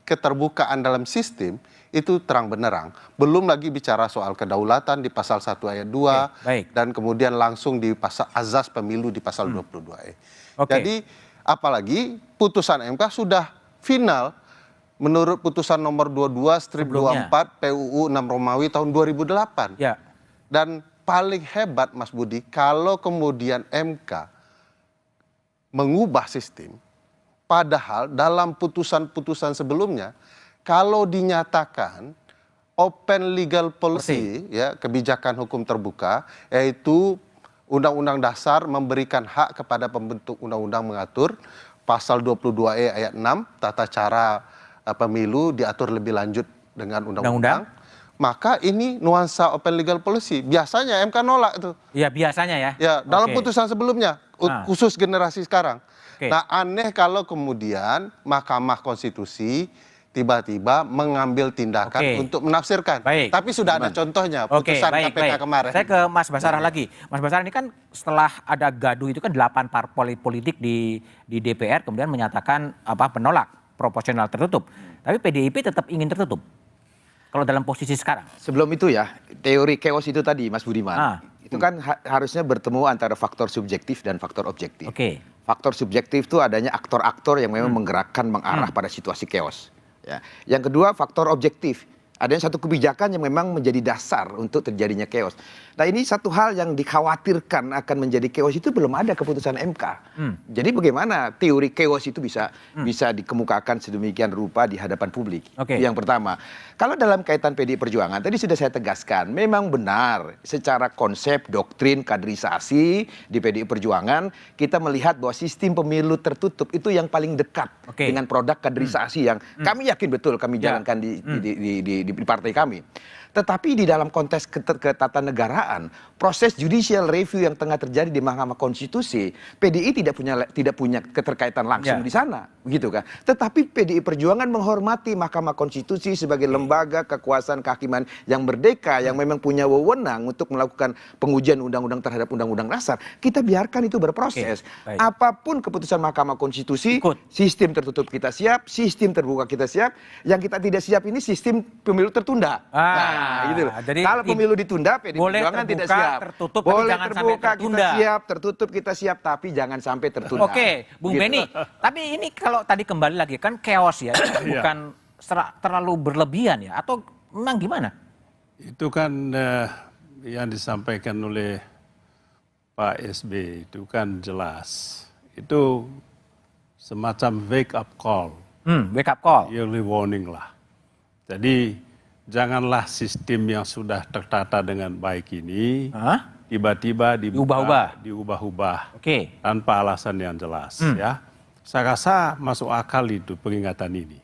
keterbukaan dalam sistem itu terang benerang. Belum lagi bicara soal kedaulatan di pasal 1 ayat 2 dan kemudian langsung di pasal azas pemilu di pasal 22E. Jadi apalagi putusan MK sudah final menurut putusan nomor 22/24 PUU 6 Romawi tahun 2008. Dan paling hebat Mas Budi kalau kemudian MK mengubah sistem, padahal dalam putusan-putusan sebelumnya kalau dinyatakan open legal policy ya, kebijakan hukum terbuka, yaitu Undang-Undang Dasar memberikan hak kepada pembentuk undang-undang mengatur, pasal 22E ayat 6 tata cara pemilu diatur lebih lanjut dengan undang-undang. Maka ini nuansa open legal policy. Biasanya MK nolak itu. Ya biasanya ya. Ya, dalam putusan sebelumnya, khusus generasi sekarang. Nah, aneh kalau kemudian Mahkamah Konstitusi tiba-tiba mengambil tindakan untuk menafsirkan. Tapi sudah ada contohnya, putusan KPK kemarin. Saya ke Mas Basarah lagi. Mas Basarah ini kan setelah ada gaduh itu kan 8 parpol politik di DPR kemudian menyatakan penolak proporsional tertutup. Tapi PDIP tetap ingin tertutup. Kalau dalam posisi sekarang. Sebelum itu ya, teori chaos itu tadi Mas Budiman. Itu kan harusnya bertemu antara faktor subjektif dan faktor objektif. Faktor subjektif itu adanya aktor-aktor yang memang menggerakkan, mengarah pada situasi chaos. Ya. Yang kedua faktor objektif. Adanya satu kebijakan yang memang menjadi dasar untuk terjadinya chaos. Nah ini satu hal yang dikhawatirkan akan menjadi chaos itu belum ada keputusan MK. Jadi bagaimana teori chaos itu bisa dikemukakan sedemikian rupa di hadapan publik. Yang pertama, kalau dalam kaitan PDI Perjuangan tadi sudah saya tegaskan, memang benar secara konsep, doktrin, kaderisasi di PDI Perjuangan kita melihat bahwa sistem pemilu tertutup itu yang paling dekat dengan produk kaderisasi yang kami yakin betul kami jalankan di partai kami. Tetapi di dalam konteks ketatanegaraan, proses judicial review yang tengah terjadi di Mahkamah Konstitusi, PDI tidak punya keterkaitan langsung di sana, begitu kan? Tetapi PDI Perjuangan menghormati Mahkamah Konstitusi sebagai lembaga kekuasaan kehakiman yang merdeka, yang memang punya wewenang untuk melakukan pengujian undang-undang terhadap undang-undang dasar. Kita biarkan itu berproses. Apapun keputusan Mahkamah Konstitusi, sistem tertutup kita siap, sistem terbuka kita siap. Yang kita tidak siap ini sistem pemilu tertunda. Gitu. Jadi kalau pemilu ditunda, PDI Perjuangan tidak siap. Tertutup, boleh jangan terbuka sampai kita siap, tertutup kita siap, tapi jangan sampai tertunda. Bung Beni. Tapi ini kalau tadi kembali lagi kan chaos ya, bukan terlalu berlebihan ya, atau memang gimana? Itu kan yang disampaikan oleh Pak SB itu kan jelas. Itu semacam wake up call. Wake up call. Early warning lah. Jadi janganlah sistem yang sudah tertata dengan baik ini tiba-tiba diubah-ubah tanpa alasan yang jelas. Ya, saya rasa masuk akal itu peringatan ini.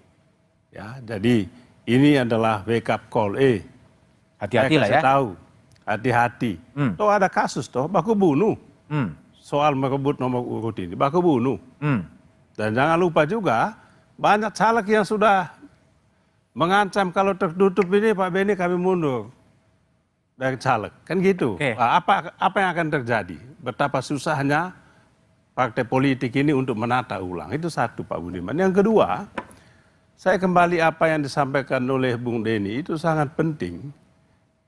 Ya, jadi ini adalah wake up call. Hati-hati lah ya. Tahu, hati-hati. Toh ada kasus toh, baku bunuh. Soal merebut nomor urut ini, baku bunuh. Dan jangan lupa juga banyak caleg yang sudah mengancam kalau tertutup ini Pak Beni kami mundur dari caleg, kan gitu. Nah, apa yang akan terjadi? Betapa susahnya partai politik ini untuk menata ulang. Itu satu Pak Budiman. Yang kedua, saya kembali apa yang disampaikan oleh Bung Denny itu sangat penting.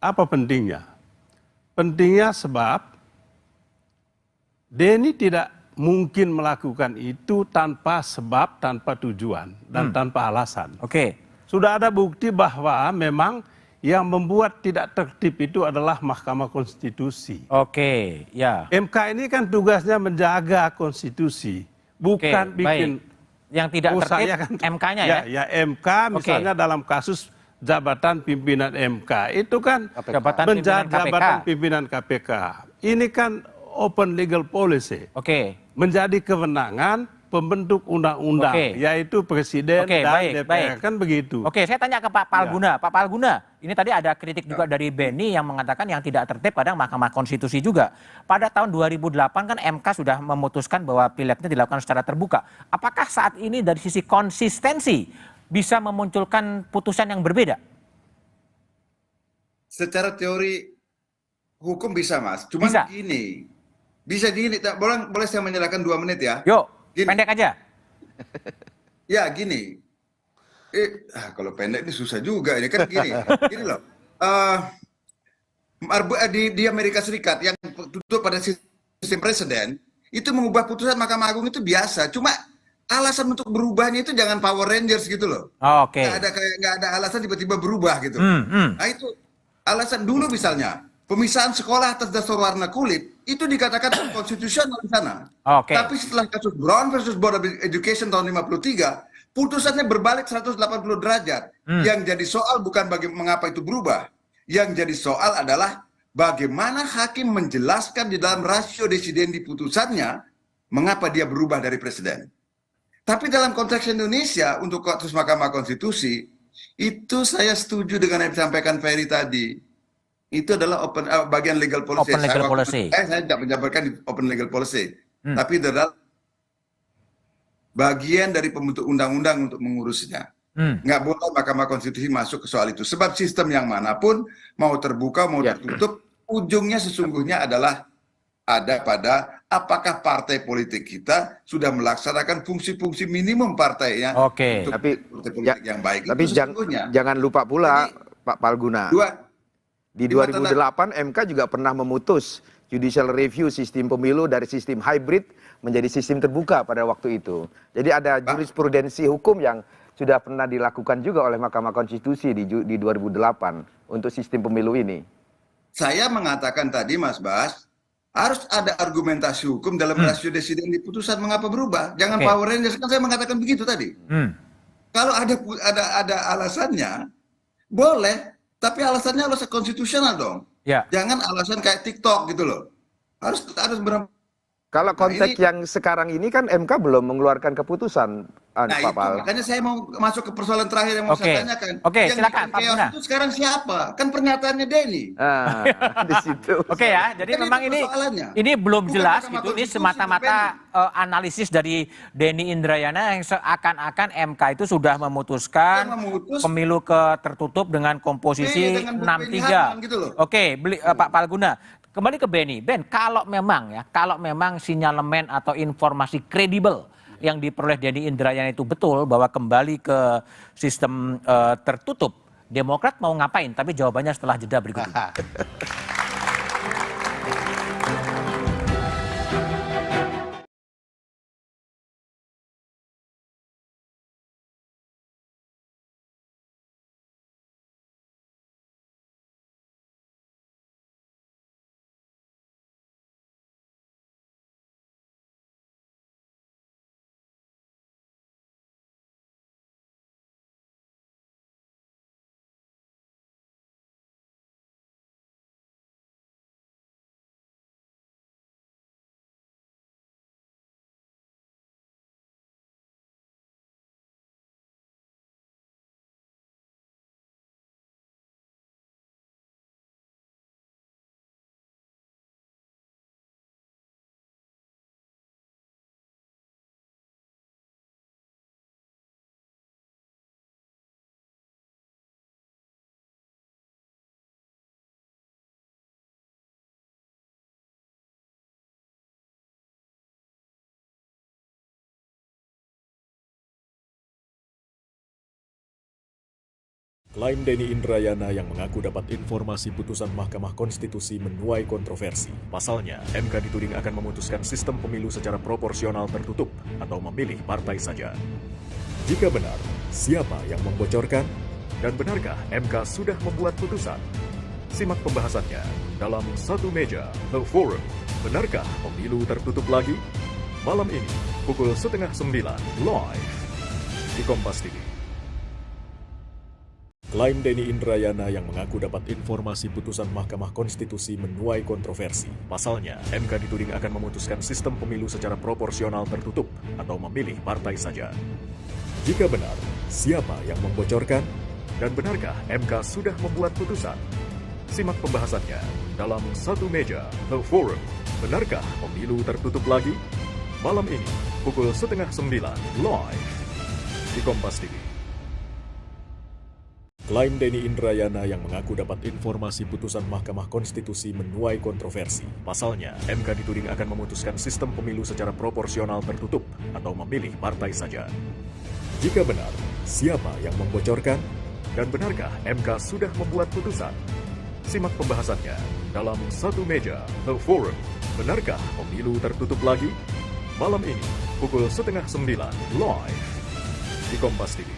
Apa pentingnya? Pentingnya sebab Denny tidak mungkin melakukan itu tanpa sebab, tanpa tujuan, dan tanpa alasan. Sudah ada bukti bahwa memang yang membuat tidak tertib itu adalah Mahkamah Konstitusi. Oke, ya. MK ini kan tugasnya menjaga konstitusi, bukan bikin yang tidak tertib kan, MK-nya ya. Ya MK misalnya dalam kasus jabatan pimpinan MK itu kan jabatan pimpinan KPK. Ini kan open legal policy. Menjadi kewenangan pembentuk undang-undang, yaitu Presiden dan DPR, kan begitu. Saya tanya ke Pak Palguna. Pak Palguna, ini tadi ada kritik juga dari Benny yang mengatakan yang tidak tertib kadang Mahkamah Konstitusi juga. Pada tahun 2008 kan MK sudah memutuskan bahwa pileknya dilakukan secara terbuka. Apakah saat ini dari sisi konsistensi bisa memunculkan putusan yang berbeda? Secara teori hukum bisa, Mas. Cuman gini, bisa gini, boleh saya menyerahkan 2 menit ya? Yuk. Gini. Pendek aja. Ya gini, kalau pendek ini susah juga ini kan gini loh. Di Amerika Serikat yang tutup pada sistem presiden itu mengubah putusan Mahkamah Agung itu biasa. Cuma alasan untuk berubahnya itu jangan Power Rangers gitu loh. Nggak ada alasan tiba-tiba berubah gitu. Nah itu alasan dulu misalnya. Pemisahan sekolah atas dasar warna kulit itu dikatakan konstitusional di sana. Tapi setelah kasus Brown versus Board of Education tahun 53, putusannya berbalik 180 derajat. Yang jadi soal bukan mengapa itu berubah. Yang jadi soal adalah bagaimana hakim menjelaskan di dalam rasio desidendi putusannya mengapa dia berubah dari presiden. Tapi dalam konteks Indonesia untuk kasus Mahkamah Konstitusi itu saya setuju dengan yang disampaikan Ferry tadi. Itu adalah bagian legal policy. Saya tidak menjabarkan open legal policy, tapi itu adalah bagian dari pembentuk undang-undang untuk mengurusnya. Nggak boleh Mahkamah Konstitusi masuk ke soal itu. Sebab sistem yang manapun, mau terbuka, mau tertutup, ujungnya sesungguhnya adalah ada pada apakah partai politik kita sudah melaksanakan fungsi-fungsi minimum partainya untuk partai politik yang baik. Tapi jangan lupa pula, Pak Palguna. Di 2008 MK juga pernah memutus judicial review sistem pemilu dari sistem hybrid menjadi sistem terbuka pada waktu itu. Jadi ada jurisprudensi hukum yang sudah pernah dilakukan juga oleh Mahkamah Konstitusi di 2008 untuk sistem pemilu ini. Saya mengatakan tadi Mas Bas, harus ada argumentasi hukum dalam rasio desiden di putusan mengapa berubah. Jangan Power Rangers, kan saya mengatakan begitu tadi. Kalau ada alasannya, boleh. Tapi alasannya alasan konstitusional dong. Jangan alasan kayak TikTok gitu loh. Harus benar. Kalau konteks yang sekarang ini kan MK belum mengeluarkan keputusan, Pak Pal. Makanya saya mau masuk ke persoalan terakhir yang mau saya tanyakan. Yang silakan Pak Palguna. Itu sekarang siapa? Kan pernyataannya Denny. Di situ. Ya, jadi memang ini belum jelas gitu. Ini semata-mata analisis dari Denny Indrayana yang seakan-akan MK itu sudah memutuskan pemilu tertutup dengan komposisi 6-3. Gitu Pak Palguna. Kembali ke Benny. Ben, kalau memang sinyalemen atau informasi kredibel yang diperoleh Denny Indrayana itu betul bahwa kembali ke sistem tertutup, Demokrat mau ngapain? Tapi jawabannya setelah jeda berikut ini. Klaim Denny Indrayana yang mengaku dapat informasi putusan Mahkamah Konstitusi menuai kontroversi. Pasalnya, MK dituding akan memutuskan sistem pemilu secara proporsional tertutup atau memilih partai saja. Jika benar, siapa yang membocorkan? Dan benarkah MK sudah membuat putusan? Simak pembahasannya dalam Satu Meja The Forum. Benarkah pemilu tertutup lagi? Malam ini pukul 8:30 live di Kompas TV. Klaim Denny Indrayana yang mengaku dapat informasi putusan Mahkamah Konstitusi menuai kontroversi. Pasalnya, MK dituding akan memutuskan sistem pemilu secara proporsional tertutup atau memilih partai saja. Jika benar, siapa yang membocorkan? Dan benarkah MK sudah membuat putusan? Simak pembahasannya dalam Satu Meja The Forum. Benarkah pemilu tertutup lagi? Malam ini pukul 8:30 live di Kompas TV. Klaim Denny Indrayana yang mengaku dapat informasi putusan Mahkamah Konstitusi menuai kontroversi. Pasalnya, MK dituding akan memutuskan sistem pemilu secara proporsional tertutup atau memilih partai saja. Jika benar, siapa yang membocorkan? Dan benarkah MK sudah membuat putusan? Simak pembahasannya dalam Satu Meja The Forum. Benarkah pemilu tertutup lagi? Malam ini pukul 8:30 live di Kompas TV.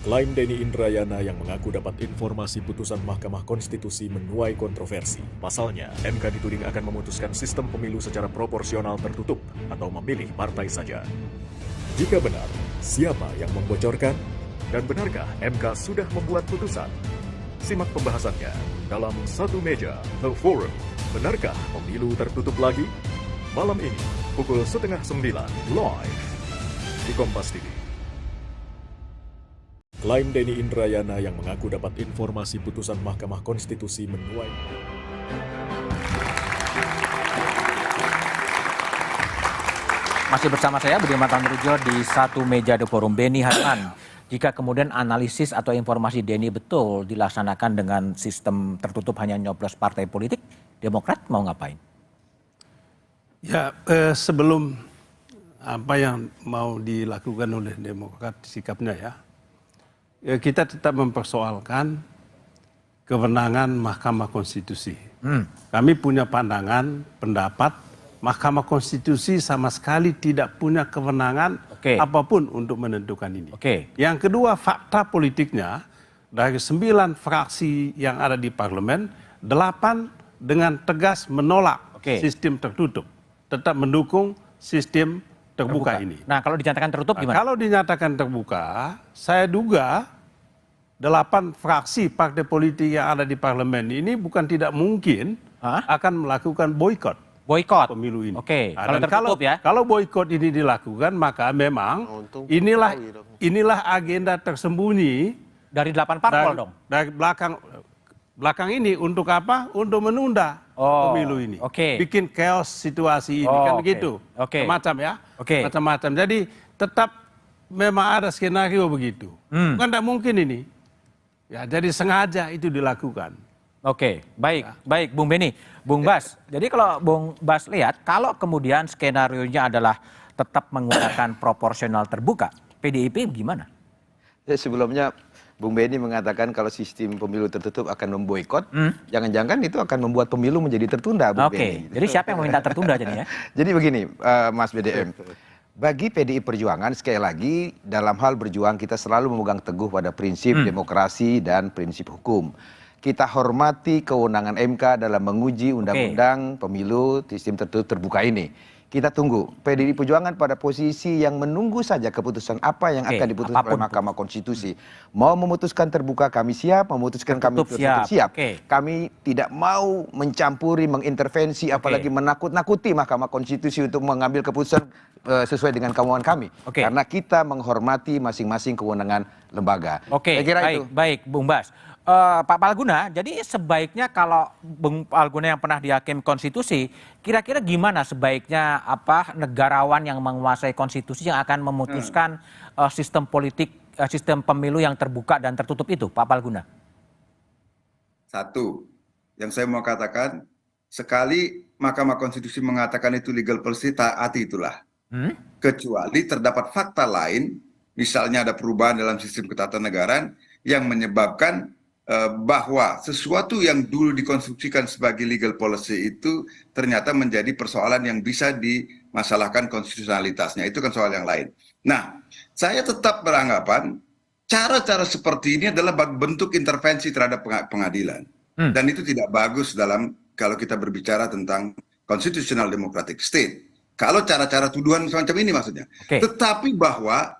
Klaim Denny Indrayana yang mengaku dapat informasi putusan Mahkamah Konstitusi menuai kontroversi. Pasalnya, MK dituding akan memutuskan sistem pemilu secara proporsional tertutup atau memilih partai saja. Jika benar, siapa yang membocorkan? Dan benarkah MK sudah membuat putusan? Simak pembahasannya dalam Satu Meja The Forum. Benarkah pemilu tertutup lagi? Malam ini pukul 8:30 live di Kompas TV. Klaim Denny Indrayana yang mengaku dapat informasi putusan Mahkamah Konstitusi menuai. Masih bersama saya Budi Mantanrujo di Satu Meja The Forum. Benny Harman, jika kemudian analisis atau informasi Denny betul dilaksanakan dengan sistem tertutup hanya nyoblos partai politik, Demokrat mau ngapain? Ya, sebelum apa yang mau dilakukan oleh Demokrat sikapnya ya, kita tetap mempersoalkan kewenangan Mahkamah Konstitusi. Kami punya pandangan, pendapat, Mahkamah Konstitusi sama sekali tidak punya kewenangan apapun untuk menentukan ini. Yang kedua, fakta politiknya, dari 9 fraksi yang ada di parlemen, 8 dengan tegas menolak sistem tertutup. Tetap mendukung sistem terbuka ini. Nah, kalau dinyatakan tertutup gimana? Kalau dinyatakan terbuka, saya duga 8 fraksi partai politik yang ada di parlemen ini bukan tidak mungkin akan melakukan boikot pemilu ini. Kalau tertutup ya. Kalau boikot ini dilakukan, maka memang inilah agenda tersembunyi dari 8 parpol dong. Dari belakang ini untuk apa? Untuk menunda pemilu ini. Bikin chaos situasi ini kan begitu. Macam ya. Macam-macam. Jadi tetap memang ada skenario begitu. Bukan tidak mungkin ini. Ya, jadi sengaja itu dilakukan. Baik Bung Benny. Bung Bas, jadi kalau Bung Bas lihat, kalau kemudian skenarionya adalah tetap menggunakan proporsional terbuka, PDIP gimana? Sebelumnya Bung Benny mengatakan kalau sistem pemilu tertutup akan memboikot, jangan-jangan itu akan membuat pemilu menjadi tertunda, Bung Benny. Jadi siapa yang meminta tertunda jadinya? Jadi begini, Mas BDM. Bagi PDI Perjuangan, sekali lagi, dalam hal berjuang kita selalu memegang teguh pada prinsip demokrasi dan prinsip hukum. Kita hormati kewenangan MK dalam menguji undang-undang pemilu sistem tertutup terbuka ini. Kita tunggu. PDI Perjuangan pada posisi yang menunggu saja keputusan apa yang akan diputuskan oleh Mahkamah Konstitusi. Mau memutuskan terbuka kami siap, memutuskan kami tertutup siap. Kami tidak mau mencampuri, mengintervensi, apalagi menakut-nakuti Mahkamah Konstitusi untuk mengambil keputusan sesuai dengan kemauan kami. Karena kita menghormati masing-masing kewenangan lembaga. Saya kira itu. Baik, Bung Bas. Pak Palguna, jadi sebaiknya kalau Bung Palguna yang pernah di Hakim Konstitusi, kira-kira gimana sebaiknya negarawan yang menguasai konstitusi yang akan memutuskan sistem politik, sistem pemilu yang terbuka dan tertutup itu, Pak Palguna? Satu, yang saya mau katakan, sekali Mahkamah Konstitusi mengatakan itu legal policy, taati itulah. Kecuali terdapat fakta lain, misalnya ada perubahan dalam sistem ketatanegaraan yang menyebabkan bahwa sesuatu yang dulu dikonstruksikan sebagai legal policy itu ternyata menjadi persoalan yang bisa dimasalahkan konstitusionalitasnya. Itu kan soal yang lain. Nah, saya tetap beranggapan cara-cara seperti ini adalah bentuk intervensi terhadap pengadilan. Dan itu tidak bagus kalau kita berbicara tentang constitutional democratic state. Kalau cara-cara tuduhan semacam ini maksudnya. Tetapi bahwa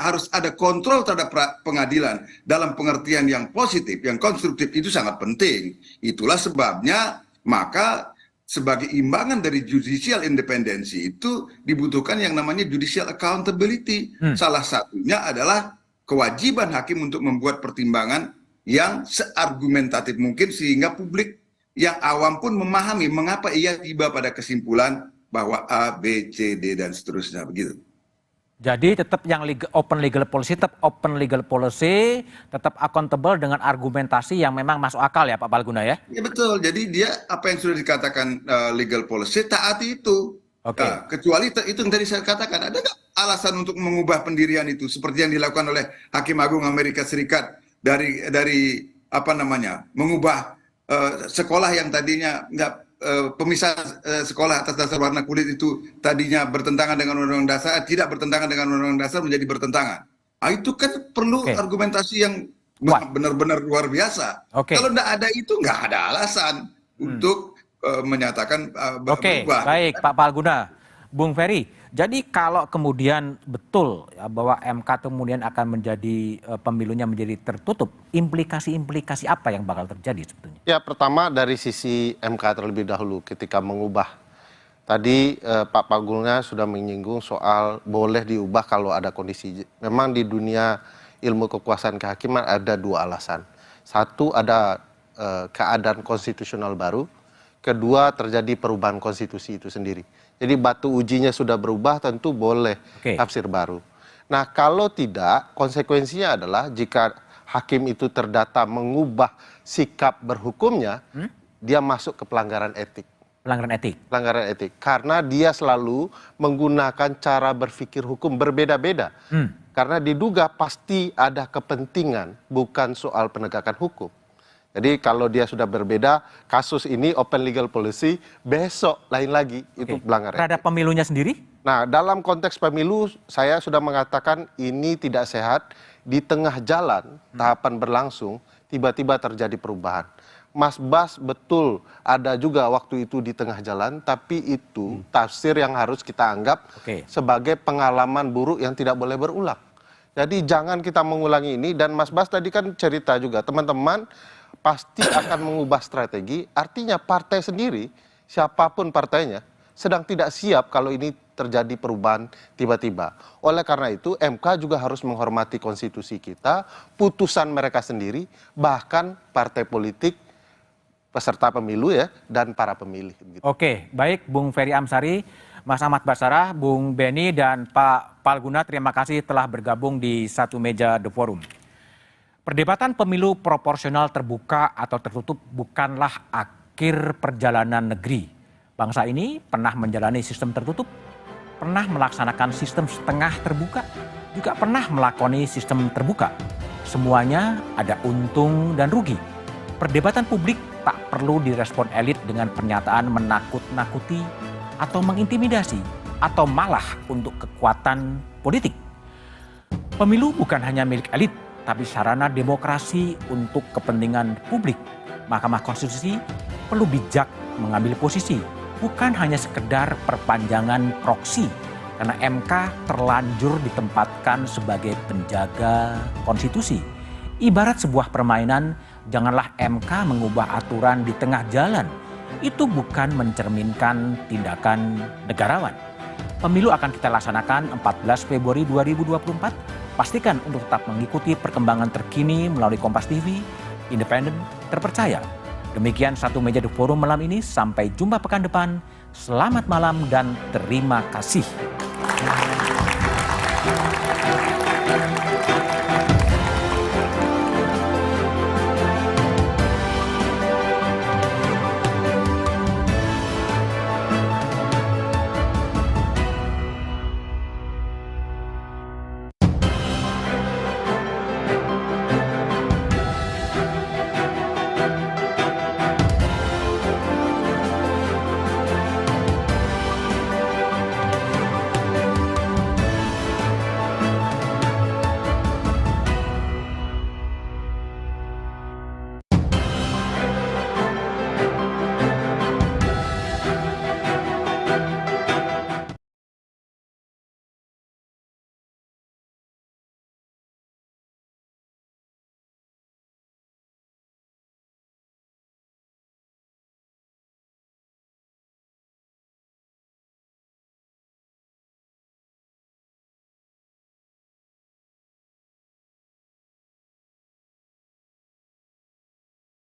harus ada kontrol terhadap pengadilan dalam pengertian yang positif, yang konstruktif, itu sangat penting. Itulah sebabnya maka sebagai imbangan dari judicial independensi itu dibutuhkan yang namanya judicial accountability. Salah satunya adalah kewajiban hakim untuk membuat pertimbangan yang seargumentatif mungkin sehingga publik yang awam pun memahami mengapa ia tiba pada kesimpulan bahwa A, B, C, D, dan seterusnya begitu. Jadi tetap yang open legal policy, tetap accountable dengan argumentasi yang memang masuk akal ya Pak Palguna ya? Ya betul, jadi dia apa yang sudah dikatakan legal policy taati itu. Kecuali itu yang tadi saya katakan, ada nggak alasan untuk mengubah pendirian itu seperti yang dilakukan oleh Hakim Agung Amerika Serikat dari mengubah sekolah yang tadinya pemisah sekolah atas dasar warna kulit itu tadinya bertentangan dengan undang-undang dasar, tidak bertentangan dengan undang-undang dasar menjadi bertentangan. Itu kan perlu argumentasi yang benar-benar luar biasa. Kalau tidak ada itu nggak ada alasan untuk menyatakan berubah. Baik Pak Palguna, Bung Ferry. Jadi kalau kemudian betul ya, bahwa MK kemudian akan menjadi pemilunya menjadi tertutup, implikasi-implikasi apa yang bakal terjadi sebetulnya? Ya pertama dari sisi MK terlebih dahulu ketika mengubah. Tadi Pak Palguna sudah menyinggung soal boleh diubah kalau ada kondisi. Memang di dunia ilmu kekuasaan kehakiman ada dua alasan. Satu ada keadaan konstitusional baru. Kedua terjadi perubahan konstitusi itu sendiri. Jadi batu ujinya sudah berubah tentu boleh tafsir baru. Nah kalau tidak konsekuensinya adalah jika hakim itu terdata mengubah sikap berhukumnya, dia masuk ke pelanggaran etik. Pelanggaran etik. Karena dia selalu menggunakan cara berpikir hukum berbeda-beda. Karena diduga pasti ada kepentingan bukan soal penegakan hukum. Jadi kalau dia sudah berbeda, kasus ini open legal policy, besok lain lagi, itu pelanggaran. Terhadap pemilunya sendiri? Nah, dalam konteks pemilu, saya sudah mengatakan ini tidak sehat. Di tengah jalan, tahapan berlangsung, tiba-tiba terjadi perubahan. Mas Bas betul, ada juga waktu itu di tengah jalan, tapi itu tafsir yang harus kita anggap sebagai pengalaman buruk yang tidak boleh berulang. Jadi jangan kita mengulangi ini, dan Mas Bas tadi kan cerita juga, teman-teman, pasti akan mengubah strategi, artinya partai sendiri, siapapun partainya, sedang tidak siap kalau ini terjadi perubahan tiba-tiba. Oleh karena itu, MK juga harus menghormati konstitusi kita, putusan mereka sendiri, bahkan partai politik, peserta pemilu ya, dan para pemilih. Oke, baik Bung Ferry Amsari, Mas Ahmad Basarah, Bung Beni, dan Pak Palguna, terima kasih telah bergabung di satu meja The Forum. Perdebatan pemilu proporsional terbuka atau tertutup bukanlah akhir perjalanan negeri. Bangsa ini pernah menjalani sistem tertutup, pernah melaksanakan sistem setengah terbuka, juga pernah melakoni sistem terbuka. Semuanya ada untung dan rugi. Perdebatan publik tak perlu direspon elit dengan pernyataan menakut-nakuti atau mengintimidasi, atau malah untuk kekuatan politik. Pemilu bukan hanya milik elit, tapi sarana demokrasi untuk kepentingan publik. Mahkamah Konstitusi perlu bijak mengambil posisi, bukan hanya sekedar perpanjangan proksi, karena MK terlanjur ditempatkan sebagai penjaga konstitusi. Ibarat sebuah permainan, janganlah MK mengubah aturan di tengah jalan. Itu bukan mencerminkan tindakan negarawan. Pemilu akan kita laksanakan 14 Februari 2024. Pastikan untuk tetap mengikuti perkembangan terkini melalui Kompas TV, independen, terpercaya. Demikian satu meja The Forum malam ini. Sampai jumpa pekan depan. Selamat malam dan terima kasih.